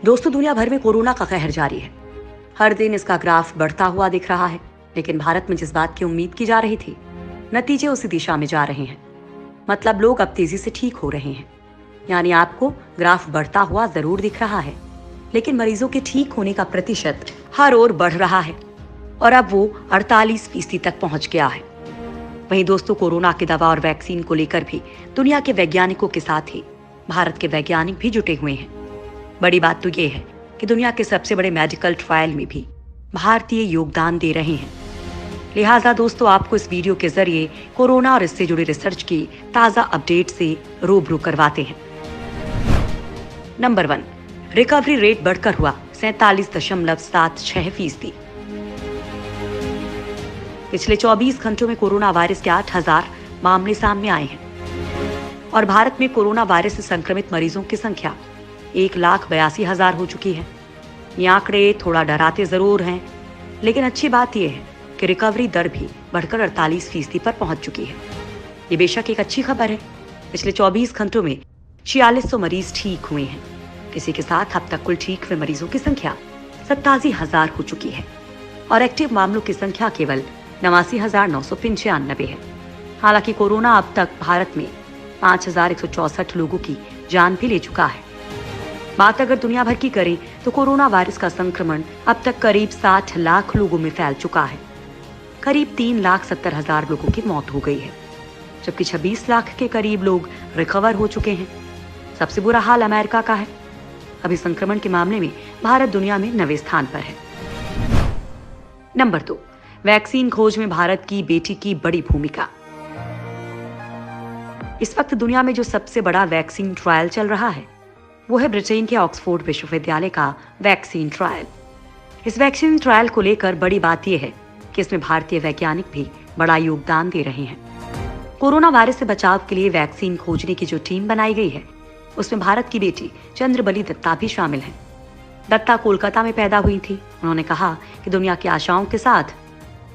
दोस्तों, दुनिया भर में कोरोना का कहर जारी है। हर दिन इसका ग्राफ बढ़ता हुआ दिख रहा है, लेकिन भारत में जिस बात की उम्मीद की जा रही थी, नतीजे उसी दिशा में जा रहे हैं। मतलब लोग अब तेजी से ठीक हो रहे हैं। यानी आपको ग्राफ बढ़ता हुआ जरूर दिख रहा है, लेकिन मरीजों के ठीक होने का प्रतिशत हर ओर बढ़ रहा है और अब वो 48% तक पहुंच गया है। वहीं दोस्तों, कोरोना की दवा और वैक्सीन को लेकर भी दुनिया के वैज्ञानिकों के साथ ही भारत के वैज्ञानिक भी जुटे हुए हैं। बड़ी बात तो ये है कि दुनिया के सबसे बड़े मेडिकल ट्रायल में भी भारतीय योगदान दे रहे हैं। लिहाजा दोस्तों, आपको इस वीडियो के जरिए कोरोना और इससे जुड़ी रिसर्च की ताजा अपडेट से रूबरू करवाते हैं। नंबर 1, रिकवरी रेट बढ़कर हुआ 47.76%। पिछले 24 घंटों में कोरोना वायरस के 8,000 मामले सामने आए हैं और भारत में कोरोना वायरस से संक्रमित मरीजों की संख्या 1,82,000 हो चुकी है। ये आंकड़े थोड़ा डराते जरूर हैं, लेकिन अच्छी बात यह है कि रिकवरी दर भी बढ़कर 48% पर पहुंच चुकी है। ये बेशक एक अच्छी खबर है। पिछले 24 घंटों में 4600 मरीज ठीक हुए हैं। इसी के साथ अब तक कुल ठीक हुए मरीजों की संख्या 87,000 हो चुकी है और एक्टिव मामलों की संख्या केवल 89,995 है। हालांकि कोरोना अब तक भारत में 5,164 लोगों की जान भी ले चुका है। बात अगर दुनिया भर की करें तो कोरोना वायरस का संक्रमण अब तक करीब 60 लाख लोगों में फैल चुका है। करीब 3,70,000 लोगों की मौत हो गई है, जबकि 26 लाख के करीब लोग रिकवर हो चुके हैं। सबसे बुरा हाल अमेरिका का है। अभी संक्रमण के मामले में भारत दुनिया में 9वें स्थान पर है। नंबर 2, वैक्सीन खोज में भारत की बेटी की बड़ी भूमिका। इस वक्त दुनिया में जो सबसे बड़ा वैक्सीन ट्रायल चल रहा है, वो है ब्रिटेन के ऑक्सफोर्ड विश्वविद्यालय का वैक्सीन ट्रायल। इस वैक्सीन ट्रायल को लेकर बड़ी बात यह है कि इसमें भारतीय वैज्ञानिक भी बड़ा योगदान दे रहे हैं। कोरोना वायरस से बचाव के लिए वैक्सीन खोजने की जो टीम बनाई गई है, उसमें भारत की बेटी चंद्रबली दत्ता भी शामिल है। दत्ता कोलकाता में पैदा हुई थी। उन्होंने कहा कि दुनिया की आशाओं के साथ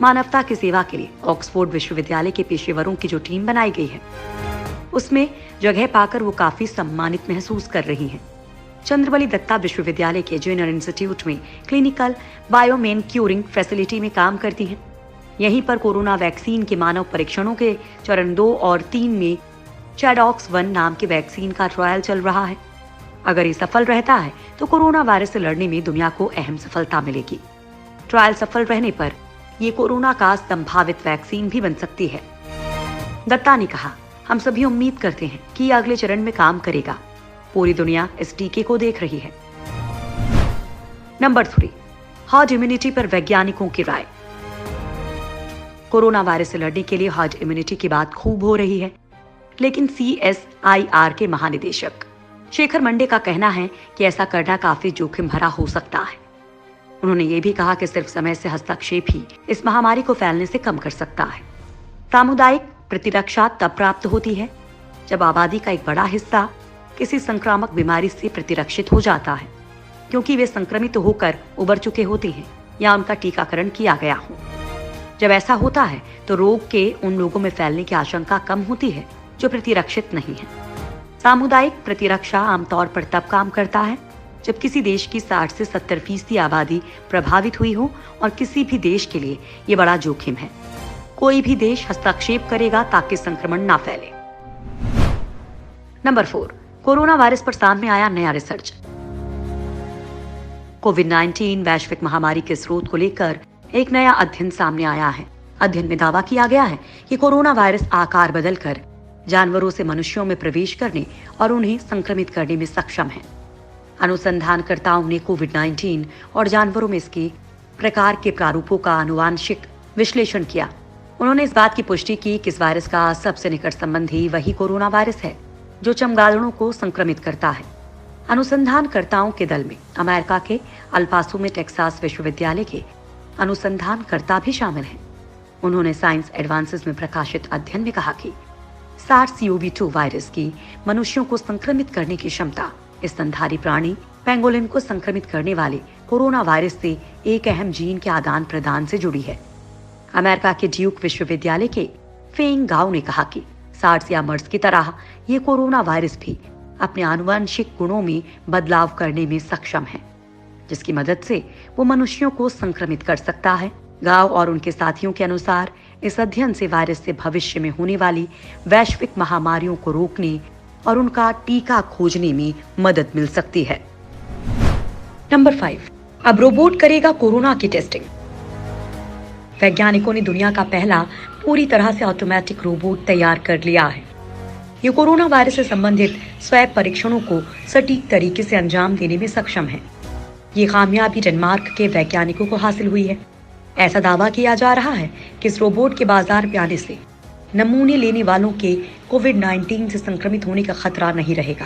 मानवता की सेवा के लिए ऑक्सफोर्ड विश्वविद्यालय के पेशेवरों की जो टीम बनाई गई है, उसमें जगह पाकर वो काफी सम्मानित महसूस कर रही हैं। चंद्रबली दत्ता विश्वविद्यालय के जेनर इंस्टीट्यूट में क्लिनिकल बायोमेन क्यूरिंग फैसिलिटी में काम करती हैं। यहीं पर कोरोना वैक्सीन के मानव परीक्षणों के चरण 2 और 3 में चैडॉक्स 1 नाम के वैक्सीन का ट्रायल चल रहा है। अगर ये सफल रहता है तो कोरोना वायरस से लड़ने में दुनिया को अहम सफलता मिलेगी। ट्रायल सफल रहने पर ये कोरोना का संभावित वैक्सीन भी बन सकती है। दत्ता ने कहा, हम सभी उम्मीद करते हैं कि यह अगले चरण में काम करेगा। पूरी दुनिया इस टीके को देख रही है। नंबर 3, हर्ड इम्यूनिटी पर वैज्ञानिकों की राय। कोरोना वायरस से लड़ने के लिए हर्ड इम्यूनिटी की बात खूब हो रही है, लेकिन CSIR के महानिदेशक शेखर मंडे का कहना है कि ऐसा करना काफी जोखिम भरा हो सकता है। उन्होंने ये भी कहा कि सिर्फ समय से हस्तक्षेप ही इस महामारी को फैलने से कम कर सकता है। सामुदायिक प्रतिरक्षा तब प्राप्त होती है जब आबादी का एक बड़ा हिस्सा किसी संक्रामक बीमारी से प्रतिरक्षित हो जाता है, क्योंकि वे संक्रमित होकर उबर चुके होते हैं या उनका टीकाकरण किया गया हो। जब ऐसा होता है तो रोग के उन लोगों में फैलने की आशंका कम होती है जो प्रतिरक्षित नहीं है। सामुदायिक प्रतिरक्षा आमतौर पर तब काम करता है जब किसी देश की 60 से 70% आबादी प्रभावित हुई हो और किसी भी देश के लिए ये बड़ा जोखिम है। कोई भी देश हस्तक्षेप करेगा ताकि संक्रमण ना फैले। नंबर 4, कोरोना वायरस पर सामने आया नया रिसर्च। कोविड-19 वैश्विक महामारी के स्रोत को लेकर एक नया अध्ययन सामने आया है। अध्ययन में दावा किया गया है कि कोरोना वायरस आकार बदलकर जानवरों से मनुष्यों में प्रवेश करने और उन्हें संक्रमित करने में सक्षम है। अनुसंधानकर्ताओं ने कोविड-19 और जानवरों में इसके प्रकार के प्रारूपों का आनुवांशिक विश्लेषण किया। उन्होंने इस बात की पुष्टि की कि इस वायरस का सबसे निकट संबंधी वही कोरोना वायरस है जो चमगादड़ों को संक्रमित करता है। अनुसंधानकर्ताओं के दल में अमेरिका के अल्पासो में टेक्सास विश्वविद्यालय के अनुसंधानकर्ता भी शामिल हैं। उन्होंने साइंस एडवांसेस में प्रकाशित अध्ययन में कहा कि SARS-CoV-2 वायरस की मनुष्यों को संक्रमित करने की क्षमता इस स्तनधारी प्राणी पेंगोलिन को संक्रमित करने वाले कोरोना वायरस से एक अहम जीन के आदान प्रदान से जुड़ी है। अमेरिका के ड्यूक विश्वविद्यालय के फेंग गाओ ने कहा कि सार्स या मर्स की तरह ये कोरोना वायरस भी अपने आनुवंशिक गुणों में बदलाव करने में सक्षम है, जिसकी मदद से वो मनुष्यों को संक्रमित कर सकता है। गाव और उनके साथियों के अनुसार इस अध्ययन से वायरस से भविष्य में होने वाली वैश्विक महामारियों को रोकने और उनका टीका खोजने में मदद मिल सकती है। नंबर 5, अब रोबोट करेगा कोरोना की टेस्टिंग। वैज्ञानिकों ने दुनिया का पहला पूरी तरह से ऑटोमेटिक रोबोट तैयार कर लिया है। ये कोरोना वायरस से संबंधित स्वैब परीक्षणों को सटीक तरीके से अंजाम देने में सक्षम है। ये कामयाबी डेनमार्क के वैज्ञानिकों को हासिल हुई है। ऐसा दावा किया जा रहा है कि इस रोबोट के बाजार में आने से नमूने लेने वालों के कोविड-19 से संक्रमित होने का खतरा नहीं रहेगा।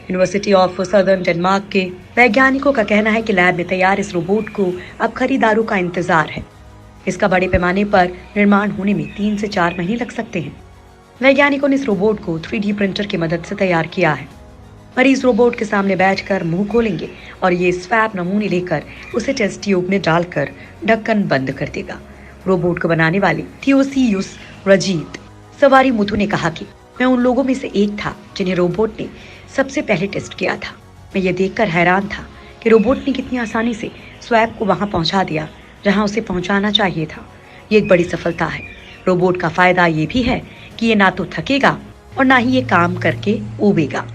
यूनिवर्सिटी ऑफ सदर्न डेनमार्क के वैज्ञानिकों का कहना है कि लैब में तैयार इस रोबोट को अब खरीदारों का इंतजार है। इसका बड़े पैमाने पर निर्माण होने में 3 से 4 महीने लग सकते हैं। वैज्ञानिकों ने इस रोबोट को 3D प्रिंटर की मदद से तैयार किया है। मरीज रोबोट के सामने बैठकर मुंह खोलेंगे और ये स्वैब नमूने लेकर उसे टेस्ट ट्यूब में डालकर ढक्कन बंद कर देगा। रोबोट को बनाने वाले थियोसियुस रजीत सवारी मुथु ने कहा कि मैं उन लोगों में से एक था जिन्हें रोबोट ने सबसे पहले टेस्ट किया था। मैं ये देखकर हैरान था कि रोबोट ने कितनी आसानी से स्वैब को वहां पहुंचा दिया जहां उसे पहुंचाना चाहिए था। ये एक बड़ी सफलता है। रोबोट का फायदा ये भी है कि ये ना तो थकेगा और ना ही ये काम करके उबेगा।